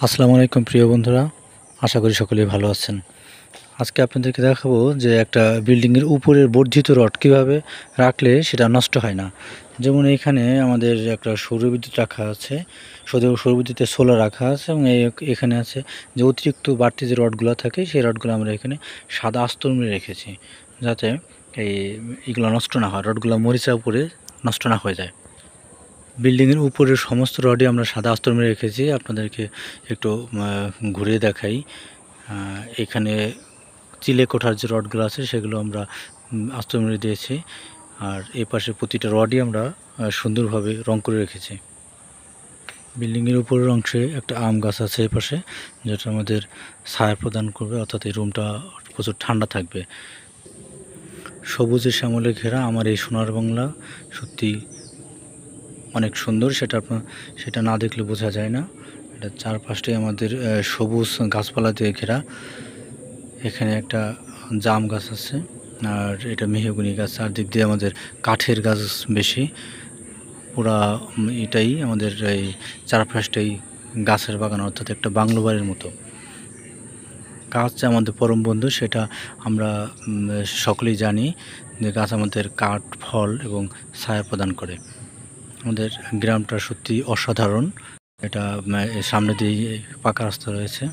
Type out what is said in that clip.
আসসালামু আলাইকুম প্রিয় বন্ধুরা, আশা করি সকলেই ভালো আছেন। আজকে আপনাদেরকে দেখাবো যে একটা বিল্ডিংয়ের উপরের বর্ধিত রড কীভাবে রাখলে সেটা নষ্ট হয় না। যেমন এইখানে আমাদের একটা সৌরবিদ্যুৎ রাখা আছে, সৌরবিদ্যুতের সোলার রাখা আছে এবং এখানে আছে যে অতিরিক্ত বাড়তি যে রডগুলো থাকে সেই রডগুলো আমরা এখানে সাদা আস্তর মেরে রেখেছি, যাতে এইগুলো নষ্ট না হয়, রডগুলো মরিচা উপরে নষ্ট না হয়ে যায়। বিল্ডিংয়ের উপরের সমস্ত রডই আমরা সাদা আস্তর মেরে রেখেছি। আপনাদেরকে একটু ঘুরিয়ে দেখাই। এখানে চিলে কোঠার যে রডগুলো আছে সেগুলো আমরা আস্তর মেরে দিয়েছি, আর এই পাশে প্রতিটা রডই আমরা সুন্দরভাবে রং করে রেখেছি। বিল্ডিংয়ের উপরের অংশে একটা আম গাছ আছে এই পাশে, যেটা আমাদের ছায়া প্রদান করবে, অর্থাৎ এই রুমটা প্রচুর ঠান্ডা থাকবে। সবুজে শ্যামলে ঘেরা আমার এই সোনার বাংলা সত্যি অনেক সুন্দর, সেটা না দেখলে বোঝা যায় না। এটা চারপাশটাই আমাদের সবুজ গাছপালা দিয়ে ঘেরা। এখানে একটা জাম গাছ আছে, আর এটা মেহগনি গাছ, আর দিক দিয়ে আমাদের কাঠের গাছ বেশি। পুরা এটাই আমাদের এই চারপাশটাই গাছের বাগান, অর্থাৎ একটা বাংলো বাড়ির মতো। গাছ আমাদের পরম বন্ধু, সেটা আমরা সকলেই জানি যে গাছ আমাদের কাঠ, ফল এবং ছায়া প্রদান করে। আমাদের গ্রামটা সত্যি অসাধারণ। এটা সামনে দিয়ে পাকা রাস্তা রয়েছে।